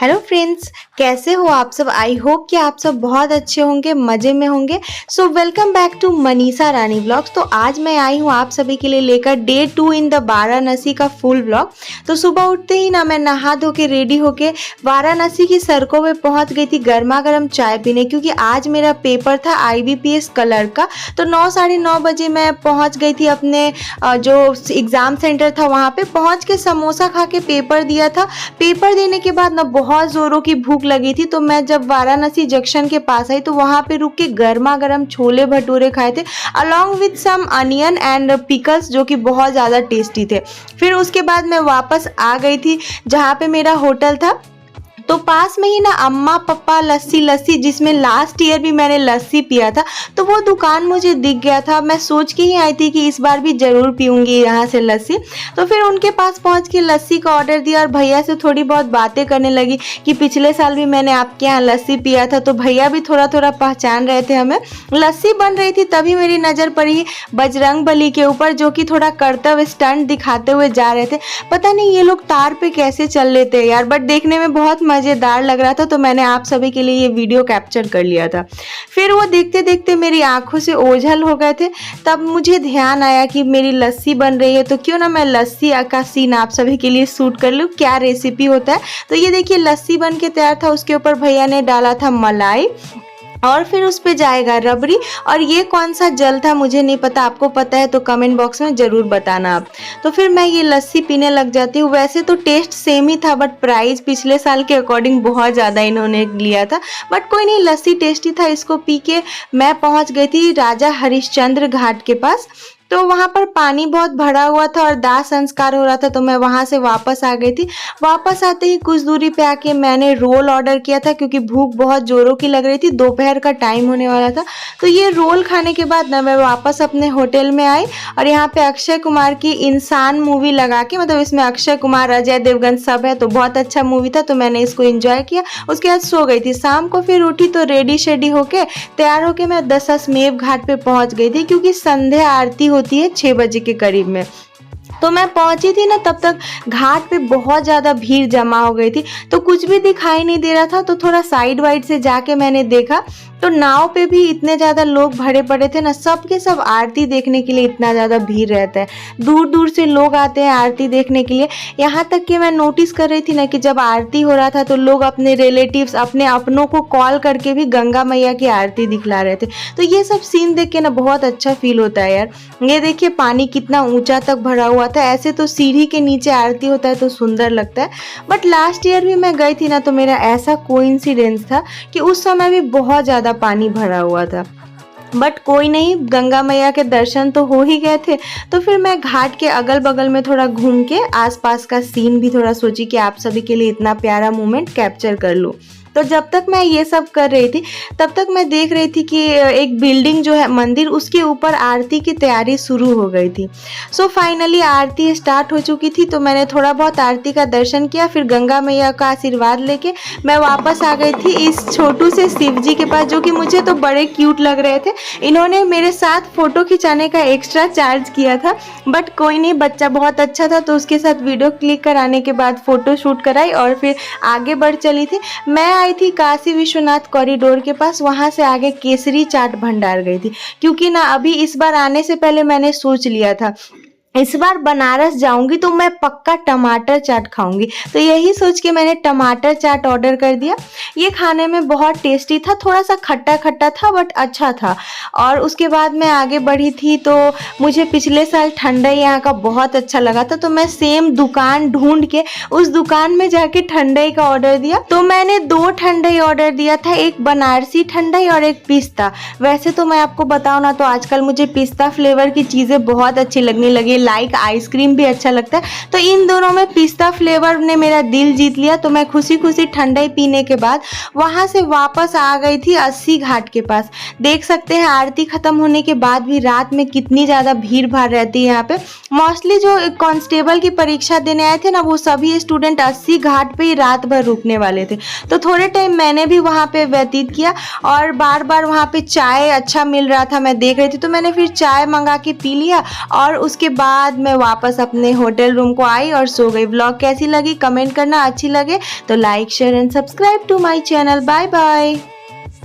Hello friends, कैसे हो आप सब। आई होप कि आप सब बहुत अच्छे होंगे, मज़े में होंगे। So welcome back to Manisha Rani blogs. तो आज मैं आई हूँ आप सभी के लिए लेकर डे 2 इन द वाराणसी का फुल ब्लॉग। तो सुबह उठते ही ना मैं नहा धो के रेडी होके वाराणसी की सड़कों पे पहुँच गई थी गर्मा गर्म चाय पीने, क्योंकि आज मेरा पेपर था IBPS कलर का। तो 9 साढ़े 9 बजे मैं पहुँच गई थी अपने जो एग्ज़ाम सेंटर था वहाँ पे। पहुँच के समोसा खा के पेपर दिया था। पेपर देने के बाद ना बहुत ज़ोरों की भूख लगी थी, तो मैं जब वाराणसी जंक्शन के पास आई तो वहाँ पे रुक के गर्मा गर्म छोले भटूरे खाए थे along with some onion and pickles, जो कि बहुत ज़्यादा टेस्टी थे। फिर उसके बाद मैं वापस आ गई थी जहाँ पे मेरा होटल था। तो पास में ही ना अम्मा पप्पा लस्सी जिसमें लास्ट ईयर भी मैंने लस्सी पिया था, तो वो दुकान मुझे दिख गया था। मैं सोच के ही आई थी कि इस बार भी ज़रूर पीऊँगी यहाँ से लस्सी। तो फिर उनके पास पहुँच के लस्सी का ऑर्डर दिया और भैया से थोड़ी बहुत बातें करने लगी कि पिछले साल भी मैंने आपके यहाँ लस्सी पिया था। तो भैया भी थोड़ा थोड़ा पहचान रहे थे हमें। लस्सी बन रही थी तभी मेरी नज़र पड़ी बजरंगबली के ऊपर, जो कि थोड़ा कर्तव्य स्टंट दिखाते हुए जा रहे थे। पता नहीं ये लोग तार पे कैसे चल लेते हैं यार, बट देखने में बहुत मज़ेदार लग रहा था, तो मैंने आप सभी के लिए ये वीडियो कैप्चर कर लिया था। फिर वो देखते देखते मेरी आंखों से ओझल हो गए थे। तब मुझे ध्यान आया कि मेरी लस्सी बन रही है, तो क्यों ना मैं लस्सी का सीन आप सभी के लिए शूट कर लूँ, क्या रेसिपी होता है। तो ये देखिए लस्सी बन के तैयार था। उसके ऊपर भैया ने डाला था मलाई और फिर उस पे जाएगा रबड़ी। और ये कौन सा जल था मुझे नहीं पता, आपको पता है तो कमेंट बॉक्स में ज़रूर बताना आप। तो फिर मैं ये लस्सी पीने लग जाती हूँ। वैसे तो टेस्ट सेम ही था, बट प्राइस पिछले साल के अकॉर्डिंग बहुत ज़्यादा इन्होंने लिया था, बट कोई नहीं, लस्सी टेस्टी था। इसको पी के मैं पहुँच गई थी राजा हरिश्चंद्र घाट के पास। तो वहाँ पर पानी बहुत भरा हुआ था और दाह संस्कार हो रहा था, तो मैं वहाँ से वापस आ गई थी। वापस आते ही कुछ दूरी पे आके मैंने रोल ऑर्डर किया था, क्योंकि भूख बहुत ज़ोरों की लग रही थी, दोपहर का टाइम होने वाला था। तो ये रोल खाने के बाद ना मैं वापस अपने होटल में आई और यहाँ पे अक्षय कुमार की इंसान मूवी लगा के, मतलब इसमें अक्षय कुमार, अजय देवगन सब है, तो बहुत अच्छा मूवी था, तो मैंने इसको एंजॉय किया। उसके बाद सो गई थी। शाम को फिर उठी तो रेडी शेडी होके तैयार होके मैं दशाश्वमेध घाट पे पहुँच गई थी, क्योंकि संध्या आरती होती है 6 बजे के करीब में। तो मैं पहुंची थी ना, तब तक घाट पे बहुत ज़्यादा भीड़ जमा हो गई थी, तो कुछ भी दिखाई नहीं दे रहा था। तो थोड़ा साइड वाइड से जाके मैंने देखा तो नाव पे भी इतने ज़्यादा लोग भरे पड़े थे ना, सब के सब आरती देखने के लिए इतना ज़्यादा भीड़ रहता है। दूर दूर से लोग आते हैं आरती देखने के लिए। यहाँ तक कि मैं नोटिस कर रही थी ना कि जब आरती हो रहा था तो लोग अपने रिलेटिव्स, अपने अपनों को कॉल करके भी गंगा मैया की आरती दिखला रहे थे। तो ये सब सीन देख के ना बहुत अच्छा फील होता है यार। ये देखिए पानी कितना ऊंचा तक भरा हुआ था। ऐसे तो सीढ़ी के नीचे आरती होता है तो सुंदर लगता है, बट लास्ट ईयर भी मैं गई थी ना, तो मेरा ऐसा कोइंसिडेंस था कि उस समय भी बहुत ज़्यादा पानी भरा हुआ था। बट कोई नहीं, गंगा मैया के दर्शन तो हो ही गए थे। तो फिर मैं घाट के अगल बगल में थोड़ा घूम के आसपास का सीन भी थोड़ा सोची कि आप सभी के लिए इतना प्यारा मोमेंट कैप्चर कर लूँ। तो जब तक मैं ये सब कर रही थी तब तक मैं देख रही थी कि एक बिल्डिंग जो है मंदिर, उसके ऊपर आरती की तैयारी शुरू हो गई थी। सो फाइनली आरती स्टार्ट हो चुकी थी, तो मैंने थोड़ा बहुत आरती का दर्शन किया। फिर गंगा मैया का आशीर्वाद लेके मैं वापस आ गई थी इस छोटू से शिव जी के पास, जो कि मुझे तो बड़े क्यूट लग रहे थे। इन्होंने मेरे साथ फ़ोटो खिंचाने का एक्स्ट्रा चार्ज किया था, बट कोई नहीं, बच्चा बहुत अच्छा था, तो उसके साथ वीडियो क्लिक कराने के बाद फ़ोटो शूट कराई और फिर आगे बढ़ चली थी। मैं आई थी काशी विश्वनाथ कॉरिडोर के पास, वहां से आगे केसरी चाट भंडार गई थी, क्योंकि ना अभी इस बार आने से पहले मैंने सोच लिया था इस बार बनारस जाऊंगी तो मैं पक्का टमाटर चाट खाऊंगी। तो यही सोच के मैंने टमाटर चाट ऑर्डर कर दिया। ये खाने में बहुत टेस्टी था, थोड़ा सा खट्टा खट्टा था बट अच्छा था। और उसके बाद मैं आगे बढ़ी थी तो मुझे पिछले साल ठंडाई यहाँ का बहुत अच्छा लगा था, तो मैं सेम दुकान ढूंढ के उस दुकान में जाके ठंडाई का ऑर्डर दिया। तो मैंने 2 ठंडाई ऑर्डर दिया था, एक बनारसी ठंडाई और एक पिस्ता। वैसे तो मैं आपको बताऊँ ना, तो आजकल मुझे पिस्ता फ्लेवर की चीज़ें बहुत अच्छी लगने लगी, लाइक आइसक्रीम भी अच्छा लगता है। तो इन दोनों में पिस्ता फ्लेवर ने मेरा दिल जीत लिया। तो मैं खुशी खुशी ठंडाई पीने के बाद वहां से वापस आ गई थी 80 घाट के पास। देख सकते हैं आरती खत्म होने के बाद भी रात में कितनी ज़्यादा भीड़ भाड़ रहती है यहाँ पे। मोस्टली जो कांस्टेबल की परीक्षा देने आए थे ना, वो सभी स्टूडेंट 80 घाट पे ही रात भर रुकने वाले थे। तो थोड़े टाइम मैंने भी वहाँ पे व्यतीत किया और बार बार वहाँ पे चाय अच्छा मिल रहा था, मैं देख रही थी, तो मैंने फिर चाय मंगा के पी लिया। और उसके बाद बाद मैं वापस अपने होटल रूम को आई और सो गई। व्लॉग कैसी लगी कमेंट करना, अच्छी लगे तो like share and subscribe to my channel. Bye bye.